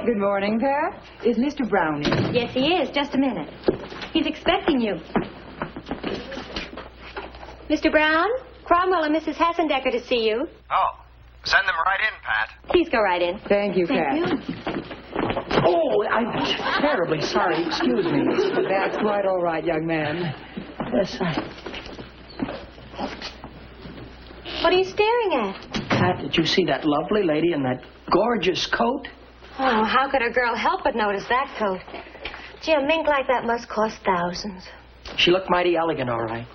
Good morning, Pat. Is Mr. Brown in? Yes, he is. Just a minute. He's expecting you. Mr. Brown, Cromwell and Mrs. Hassendecker to see you. Oh, send them right in, Pat. Please go right in. Thank you, Pat. Oh, I'm terribly sorry. Excuse me. That's quite all right, young man. Yes, What are you staring at? Pat, did you see that lovely lady in that gorgeous coat? Oh, how could a girl help but notice that coat? Gee, a mink like that must cost thousands. She looked mighty elegant, all right.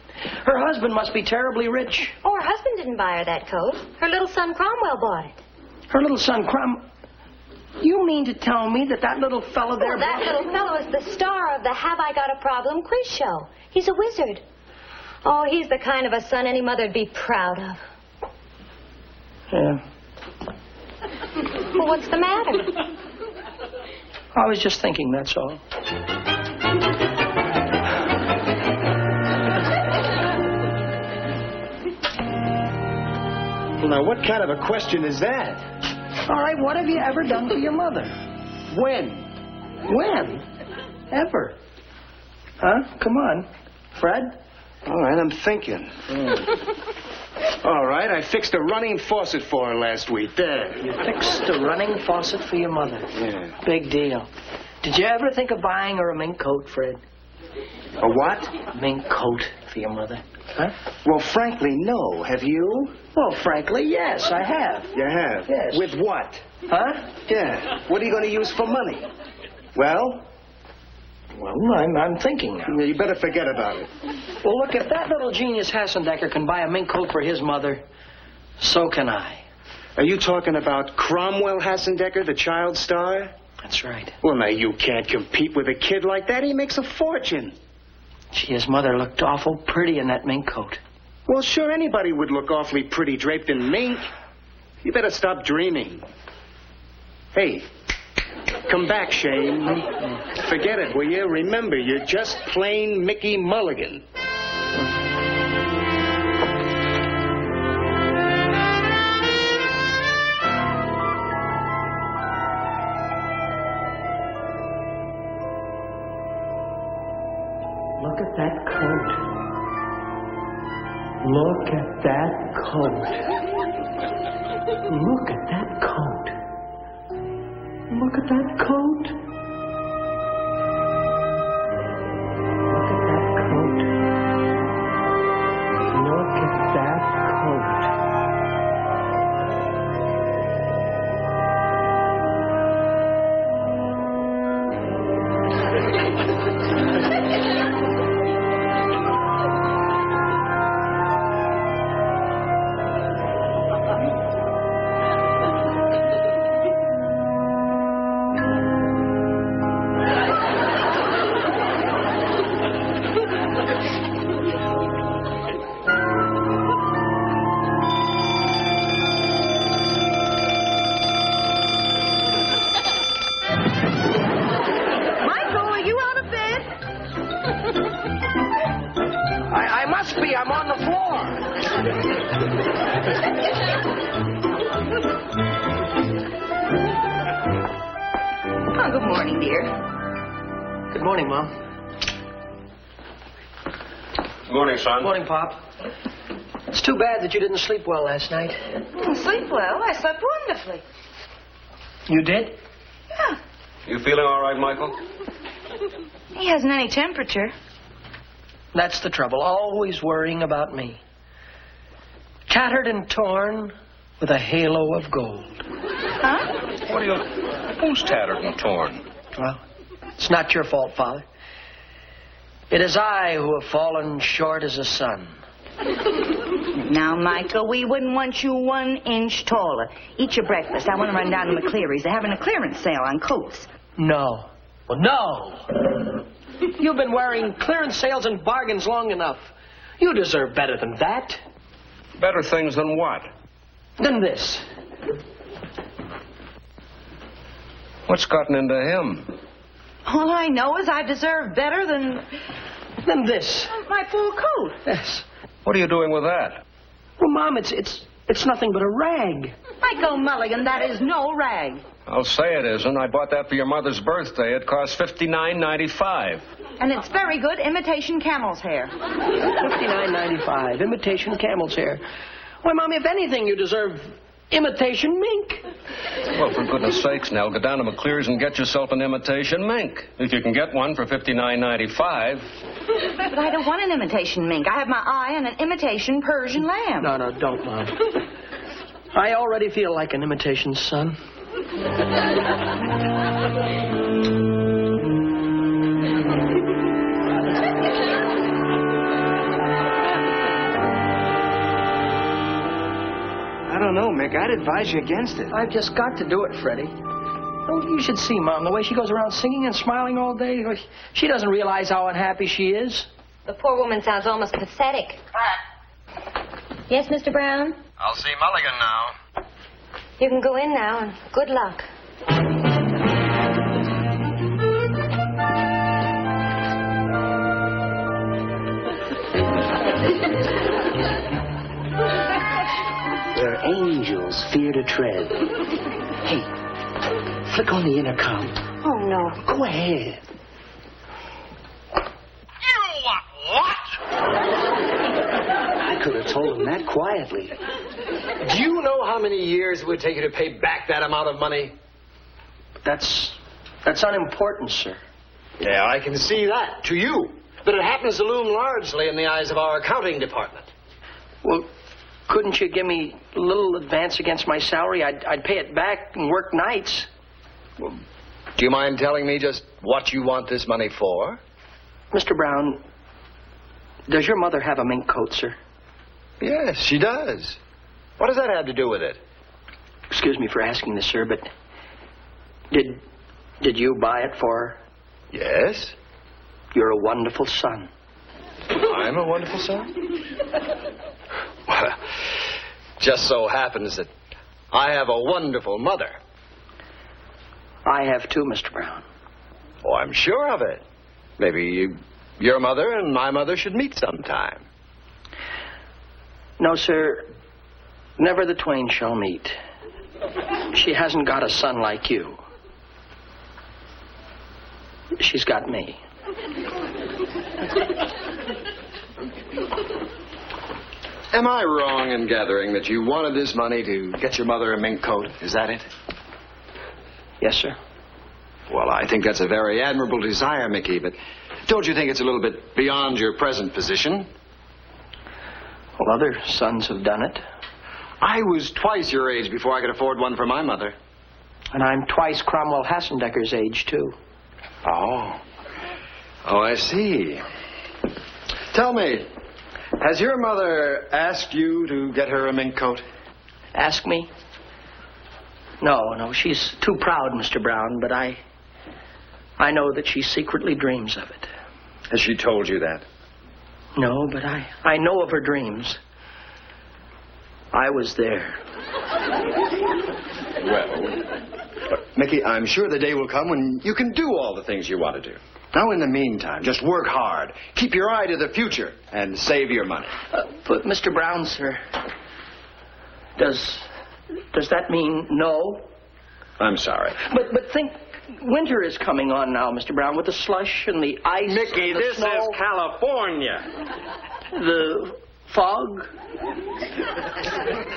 Her husband must be terribly rich. Oh, her husband didn't buy her that coat. Her little son Cromwell bought it. Her little son, You mean to tell me that little fellow there... Well, that little fellow is the star of the Have I Got a Problem quiz show. He's a wizard. Oh, he's the kind of a son any mother'd be proud of. Yeah. Well, what's the matter? I was just thinking, that's all. Well, now, what kind of a question is that? All right, what have you ever done for your mother? When? When? Ever? Huh? Come on. Fred? All right, I'm thinking. All right, I fixed a running faucet for her last week. There. You fixed a running faucet for your mother? Yeah. Big deal. Did you ever think of buying her a mink coat, Fred? A what? A mink coat for your mother. Huh? Well, frankly, no. Have you? Well, frankly, yes, I have. You have? Yes. With what? Huh? Yeah. What are you going to use for money? Well, I'm thinking now. you better forget about it. Well, look, if that little genius Hassendecker can buy a mink coat for his mother, so can I. Are you talking about Cromwell Hassendecker, the child star? That's right. Well, now, you can't compete with a kid like that. He makes a fortune. Gee, his mother looked awful pretty in that mink coat. Well, sure, anybody would look awfully pretty draped in mink. You better stop dreaming. Hey, come back, Shane. Forget it, will you? Remember, you're just plain Mickey Mulligan. Look at that coat. Look at that coat. Look at that coat. Look at that coat. Look at that coat. Look at that coat. I'm on the floor. Oh, good morning, dear. Good morning, Mom. Good morning, son. Morning, Pop. It's too bad that you didn't sleep well last night. Didn't sleep well. I slept wonderfully. You did? Yeah. You feeling all right, Michael? He hasn't any temperature. That's the trouble, always worrying about me. Tattered and torn with a halo of gold. Huh? What are you... Who's tattered and torn? Well, it's not your fault, Father. It is I who have fallen short as a son. Now, Michael, we wouldn't want you 1 inch taller. Eat your breakfast. I want to run down to McCleary's. They're having a clearance sale on coats. No. Well, no. You've been wearing clearance sales and bargains long enough. You deserve better than that. Better things than what? Than this. What's gotten into him? All I know is I deserve better Than this. my full coat. Yes. What are you doing with that? Well, Mom, it's nothing but a rag. Michael Mulligan, that is no rag. I'll say it isn't. I bought that for your mother's birthday. It cost $59.95. And it's very good imitation camel's hair. $59.95. Imitation camel's hair. Why, Mom, if anything, you deserve imitation mink. Well, for goodness sakes, Nell, go down to McCleary's and get yourself an imitation mink. If you can get one for $59.95. But I don't want an imitation mink. I have my eye on an imitation Persian lamb. No, don't, Mom. I already feel like an imitation son. I don't know, Mick. I'd advise you against it. I've just got to do it, Freddie. Oh, you should see Mom, the way she goes around singing and smiling all day. She doesn't realize how unhappy she is. The poor woman sounds almost pathetic. Yes, Mr. Brown? I'll see Mulligan now. You can go in now, and good luck. Where angels fear to tread. Hey, flick on the intercom. Oh, no. Go ahead. You want what? I could have told him that quietly. Do you know how many years it would take you to pay back that amount of money? That's unimportant, sir. Yeah, I can see that, to you. But it happens to loom largely in the eyes of our accounting department. Well, couldn't you give me a little advance against my salary? I'd pay it back and work nights. Well, do you mind telling me just what you want this money for? Mr. Brown, does your mother have a mink coat, sir? Yes, she does. What does that have to do with it? Excuse me for asking this, sir, but did you buy it for her? Yes. You're a wonderful son. I'm a wonderful son? Well, just so happens that I have a wonderful mother. I have too, Mr. Brown. Oh, I'm sure of it. Maybe your mother and my mother should meet sometime. No, sir. Never the twain shall meet. She hasn't got a son like you. She's got me. Am I wrong in gathering that you wanted this money to get your mother a mink coat? Is that it? Yes, sir. Well, I think that's a very admirable desire, Mickey, but don't you think it's a little bit beyond your present position? Well, other sons have done it. I was twice your age before I could afford one for my mother. And I'm twice Cromwell Hassendecker's age, too. Oh, I see. Tell me, has your mother asked you to get her a mink coat? Ask me? No, she's too proud, Mr. Brown, but I know that she secretly dreams of it. Has she told you that? No, but I know of her dreams. I was there. Well, Mickey, I'm sure the day will come when you can do all the things you want to do. Now, in the meantime, just work hard. Keep your eye to the future and save your money. But, Mr. Brown, sir, does that mean no? I'm sorry. But think, winter is coming on now, Mr. Brown, with the slush and the ice. Mickey, and the this snow, is California. the fog,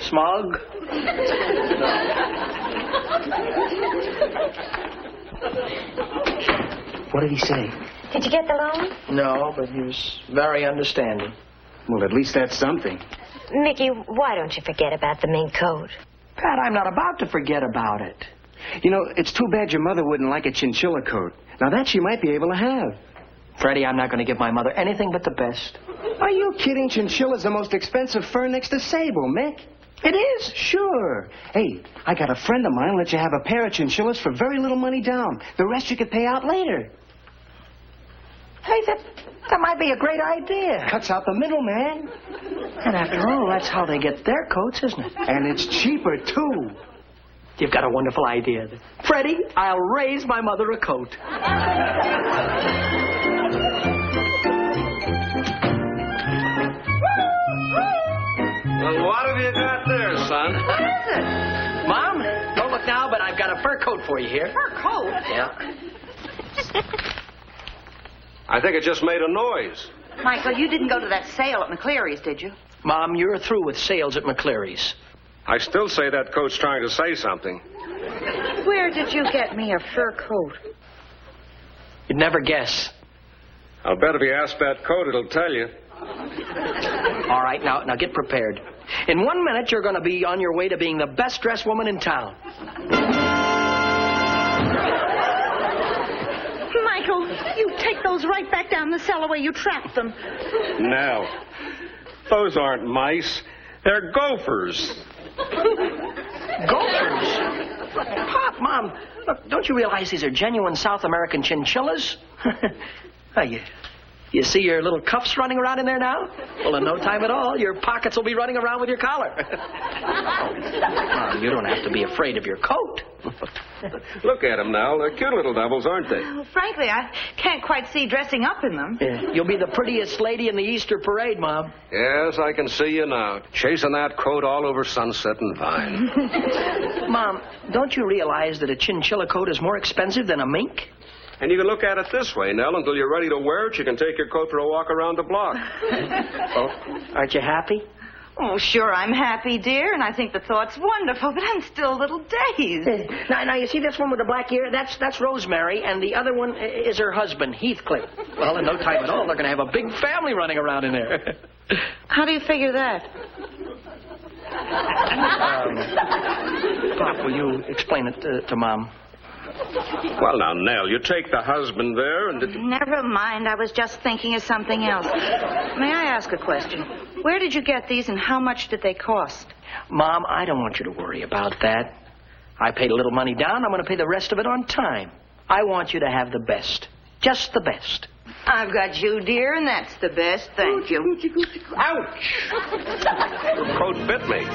smog. What did he say? Did you get the loan? No, but he was very understanding. Well, at least that's something. Mickey, why don't you forget about the mink coat? Pat, I'm not about to forget about it. You know, it's too bad your mother wouldn't like a chinchilla coat. Now, that she might be able to have. Freddie, I'm not going to give my mother anything but the best. Are you kidding? Chinchilla's the most expensive fur next to sable, Mick. It is? Sure. Hey, I got a friend of mine who'll let you have a pair of chinchillas for very little money down. The rest you could pay out later. Hey, that might be a great idea. Cuts out the middleman. And after all, that's how they get their coats, isn't it? And it's cheaper, too. You've got a wonderful idea. Freddie, I'll raise my mother a coat. Well, what have you got there, son? What is it? Mom, don't look now, but I've got a fur coat for you here. Fur coat? Yeah. I think it just made a noise. Michael, you didn't go to that sale at McCleary's, did you? Mom, you're through with sales at McCleary's. I still say that coat's trying to say something. Where did you get me a fur coat? You'd never guess. I'll bet if you ask that coat, it'll tell you. All right, now get prepared. In 1 minute, you're going to be on your way to being the best-dressed woman in town. Michael, you take those right back down the cellar where you trapped them. Nell, those aren't mice. They're gophers. Gophers? Pop, Mom, look, don't you realize these are genuine South American chinchillas? You see your little cuffs running around in there now? Well, in no time at all, your pockets will be running around with your collar. Mom, you don't have to be afraid of your coat. Look at them now. They're cute little devils, aren't they? Well, frankly, I can't quite see dressing up in them. Yeah, you'll be the prettiest lady in the Easter parade, Mom. Yes, I can see you now. Chasing that coat all over Sunset and Vine. Mom, don't you realize that a chinchilla coat is more expensive than a mink? And you can look at it this way, Nell. Until you're ready to wear it, you can take your coat for a walk around the block. Oh, aren't you happy? Oh, sure, I'm happy, dear, and I think the thought's wonderful, but I'm still a little dazed. Now, you see this one with the black ear? That's Rosemary, and the other one is her husband, Heathcliff. Well, in no time at all, they're going to have a big family running around in there. How do you figure that? Pop, will you explain it to Mom? Well, now, Nell, you take the husband there and... Never mind. I was just thinking of something else. May I ask a question? Where did you get these and how much did they cost? Mom, I don't want you to worry about that. I paid a little money down. I'm going to pay the rest of it on time. I want you to have the best. Just the best. I've got you, dear, and that's the best. Thank you. Ouch! Your coat bit me.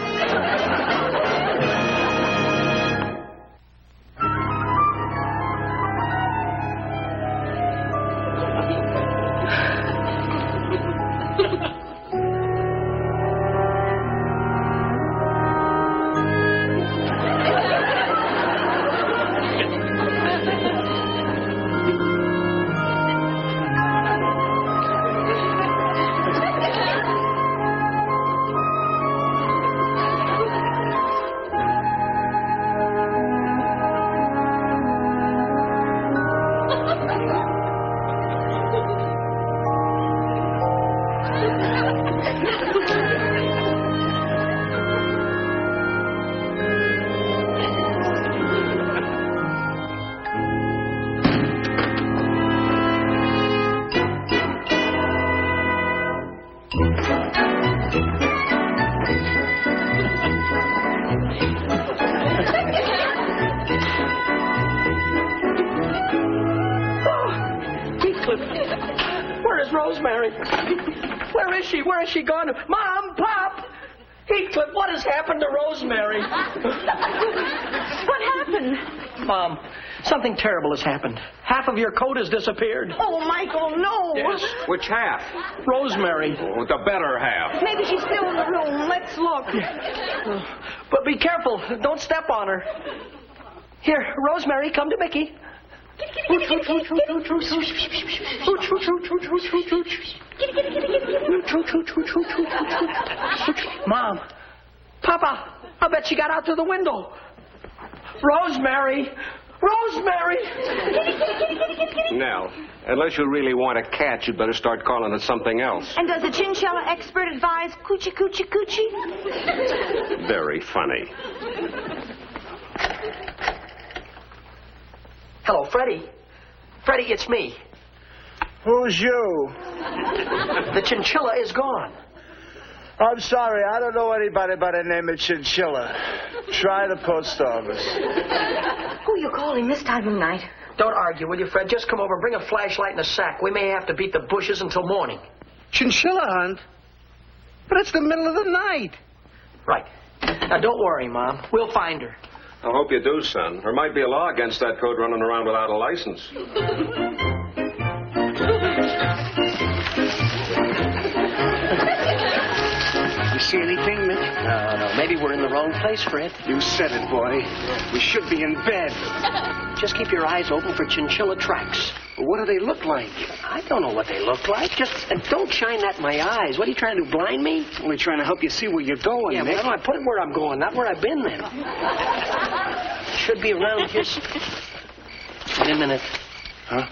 Rosemary. Where is she? Where has she gone? Mom, Pop! Heathcliff, what has happened to Rosemary? What happened? Mom, something terrible has happened. Half of your coat has disappeared. Oh, Michael, no. Yes. Which half? Rosemary. Oh, the better half. Maybe she's still in the room. Let's look. But be careful. Don't step on her. Here, Rosemary, come to Mickey. Mom, Papa, I bet she got out through the window. Rosemary! Rosemary! Nell, unless you really want a cat, you'd better start calling it something else. And does the chinchilla expert advise coochie, coochie, coochie? Very funny. Hello, Freddie. Freddie, it's me. Who's you? The chinchilla is gone. I'm sorry, I don't know anybody by the name of Chinchilla. Try the post office. Who are you calling this time of night? Don't argue, will you, Fred? Just come over and bring a flashlight and a sack. We may have to beat the bushes until morning. Chinchilla hunt? But it's the middle of the night. Right. Now, don't worry, Mom. We'll find her. I hope you do, son. There might be a law against that code running around without a license. You see anything, Mick? No. Maybe we're in the wrong place, Fred. You said it, boy. We should be in bed. Just keep your eyes open for chinchilla tracks. But what do they look like? I don't know what they look like. And don't shine that in my eyes. What are you trying to do, blind me? Only trying to help you see where you're going, Yeah, Mick. well, I put it where I'm going, not where I've been then. Should be around here. Wait a minute. Huh?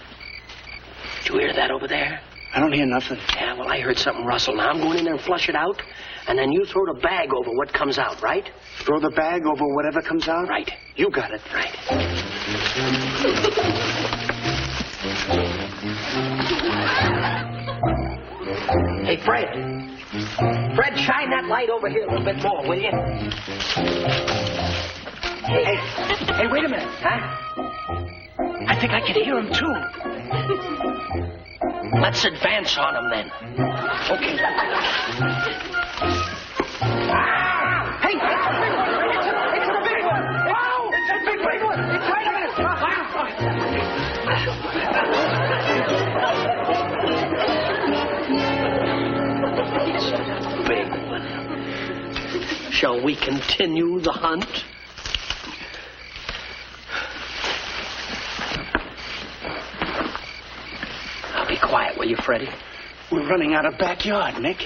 Did you hear that over there? I don't hear nothing. Yeah, well, I heard something rustle. Now I'm going in there and flush it out, and then you throw the bag over what comes out, right? Throw the bag over whatever comes out? Right. You got it. Right. Hey, Fred. Fred, shine that light over here a little bit more, will you? Hey, wait a minute, huh? I think I can hear him, too. Let's advance on him, then. Okay. Hey! It's a big one! Wow! It's a big one! It's right on It's a big one. Shall we continue the hunt? Be quiet, will you, Freddie? We're running out of backyard, Nick.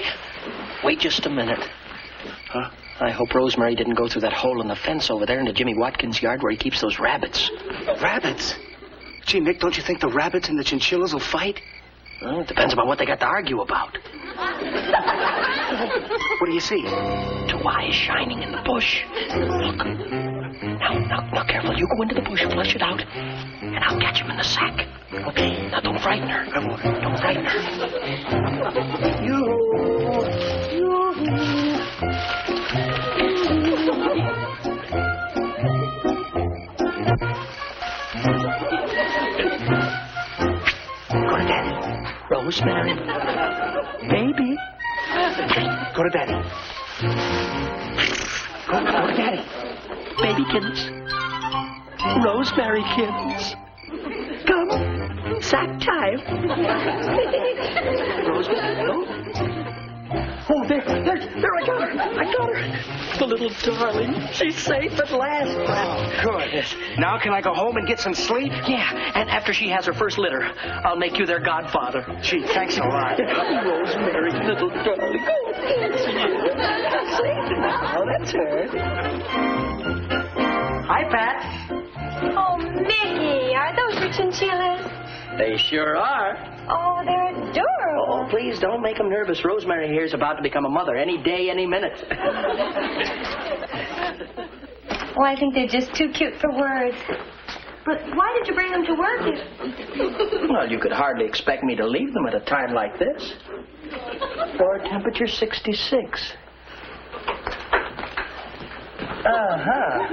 Wait just a minute. Huh? I hope Rosemary didn't go through that hole in the fence over there into Jimmy Watkins' yard where he keeps those rabbits. Rabbits? Gee, Nick, don't you think the rabbits and the chinchillas will fight? Well, it depends upon what they got to argue about. What do you see? Two eyes shining in the bush. Look. Now, careful. You go into the bush, flush it out, and I'll catch him in the sack. Okay? Now, don't frighten her. I won't. Don't frighten her. Go to Daddy. Rosemary. Baby. Go to Daddy. Go to Daddy. Babykins. Rosemary kittens. Come. Sack time. Rosemary, no? Oh, there, I got her. The little darling. She's safe at last. Oh, good. Now can I go home and get some sleep? Yeah, and after she has her first litter, I'll make you their godfather. Gee, thanks a lot. Rosemary, little darling. Oh, that's you. Safe now, that's her. Hi, Pat. Oh, Mickey, are those your chinchillas? They sure are. Oh, they're adorable. Oh, please don't make them nervous. Rosemary here's about to become a mother any day, any minute. Oh, I think they're just too cute for words. But why did you bring them to work? Well, you could hardly expect me to leave them at a time like this. Floor temperature 66. Uh-huh.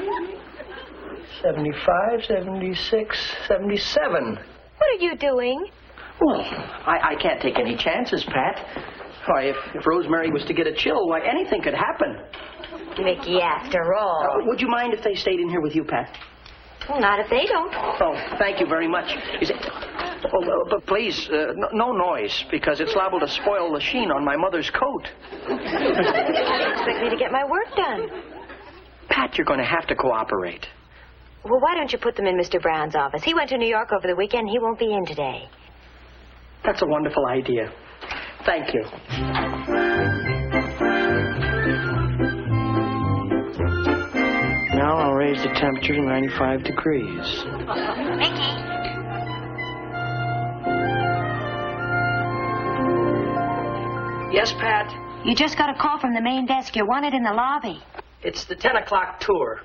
75, 76, 77. What are you doing? Well, I can't take any chances, Pat. Why, if Rosemary was to get a chill, why, anything could happen. Mickey, after all. Would you mind if they stayed in here with you, Pat? Well, not if they don't. Oh, thank you very much. But please, no noise, because it's liable to spoil the sheen on my mother's coat. Expect me to get my work done. Pat, you're going to have to cooperate. Well, why don't you put them in Mr. Brown's office? He went to New York over the weekend. He won't be in today. That's a wonderful idea. Thank you. Now I'll raise the temperature to 95 degrees. Mickey. Yes, Pat? You just got a call from the main desk. You're wanted in the lobby. It's the 10 o'clock tour.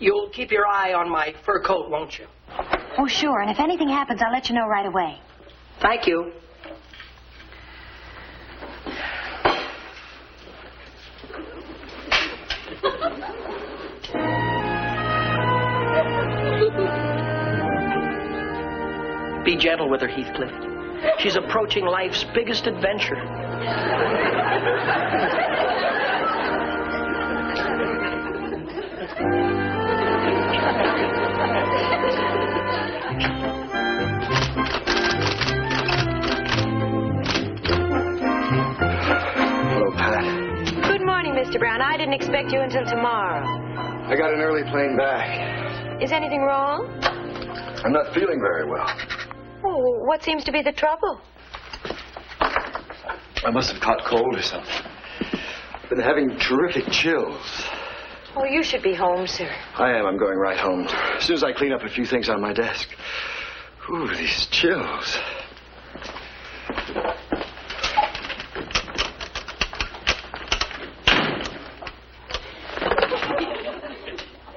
You'll keep your eye on my fur coat, won't you? Oh, sure. And if anything happens, I'll let you know right away. Thank you. Be gentle with her, Heathcliff. She's approaching life's biggest adventure. Hello, Pat. Good morning, Mr. Brown. I didn't expect you until tomorrow. I got an early plane back. Is anything wrong? I'm not feeling very well. Oh, what seems to be the trouble? I must have caught cold or something. Been having terrific chills. Oh, you should be home, sir. I am. I'm going right home. As soon as I clean up a few things on my desk. Ooh, these chills.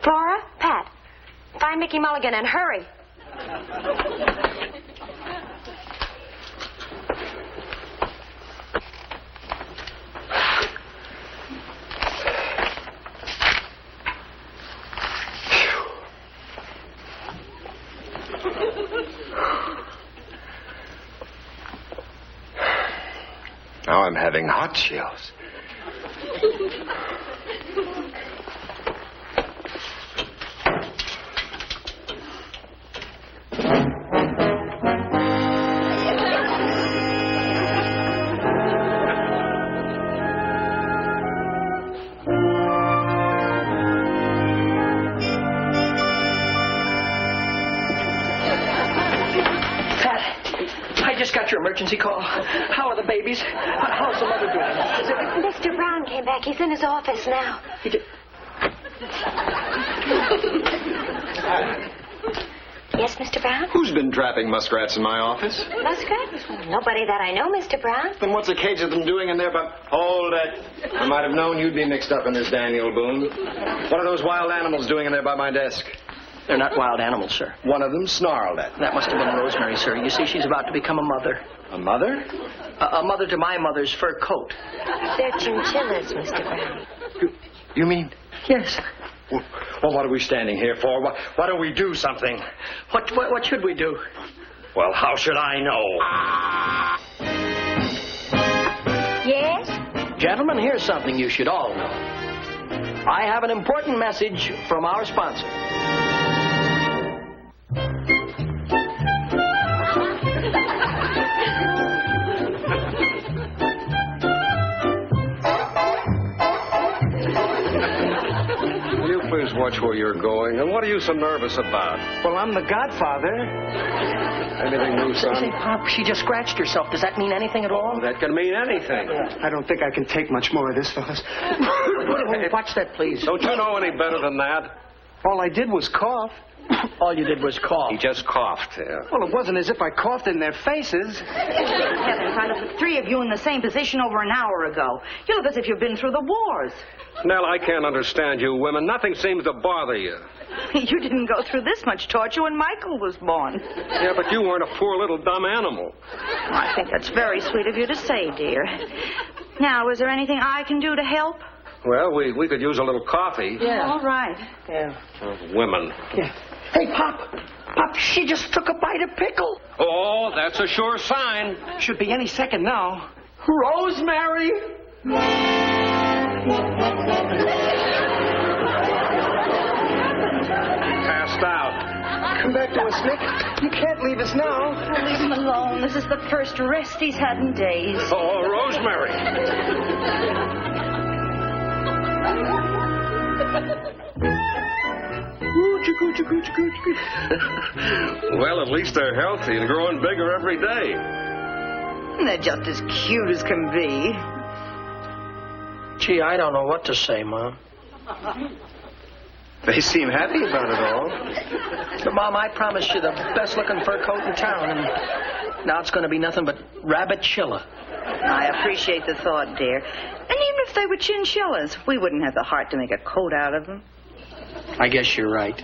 Flora, Pat, find Mickey Mulligan and hurry. Now I'm having hot chills. Your emergency call. How are the babies? How's the mother doing? Mr. Brown came back. He's in his office now. He did... Yes, Mr. Brown? Who's been trapping muskrats in my office? Muskrats? Nobody that I know, Mr. Brown. Then what's a cage of them doing in there but... Hold it. I might have known you'd be mixed up in this, Daniel Boone. What are those wild animals doing in there by my desk? They're not wild animals, sir. One of them snarled at me. That must have been Rosemary, sir. You see, she's about to become a mother. A mother? A mother to my mother's fur coat. They're chinchillas, Mr. Brown. You mean... Yes. Well, what are we standing here for? Why don't we do something? What should we do? Well, how should I know? Yes? Gentlemen, here's something you should all know. I have an important message from our sponsor. Will you please watch where you're going? And what are you so nervous about? Well, I'm the godfather. Anything new, Say, son? Pop, she just scratched herself. Does that mean anything at all? That can mean anything. I don't think I can take much more of this, fellas. Watch that, please. Don't you know any better than that? All I did was cough. All you did was cough. He just coughed. Yeah. Well, it wasn't as if I coughed in their faces. Heavens, I looked at three of you in the same position over an hour ago. You look as if you've been through the wars. Nell, I can't understand you women. Nothing seems to bother you. You didn't go through this much torture when Michael was born. Yeah, but you weren't a poor little dumb animal. I think that's very sweet of you to say, dear. Now, is there anything I can do to help? Well, we could use a little coffee. Yeah. All right. Yeah. Women. Yeah. Hey, Pop, she just took a bite of pickle. Oh, that's a sure sign. Should be any second now. Rosemary! Passed out. Come back to us, Nick. You can't leave us now. Leave him alone. This is the first rest he's had in days. Oh, Rosemary. Well, at least they're healthy and growing bigger every day. They're just as cute as can be. Gee, I don't know what to say, Mom. They seem happy about it all. But, Mom, I promised you the best-looking fur coat in town, and now it's going to be nothing but rabbit chilla. I appreciate the thought, dear. And even if they were chinchillas, we wouldn't have the heart to make a coat out of them. I guess you're right.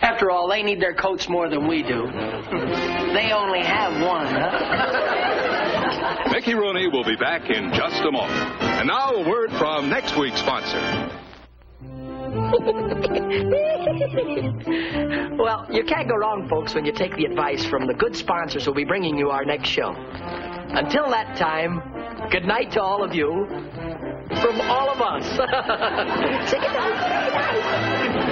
After all, they need their coats more than we do. They only have one, huh? Mickey Rooney will be back in just a moment. And now a word from next week's sponsor. Well, you can't go wrong, folks, when you take the advice from the good sponsors who'll be bringing you our next show. Until that time, good night to all of you. From all of us. Say good night. Good night.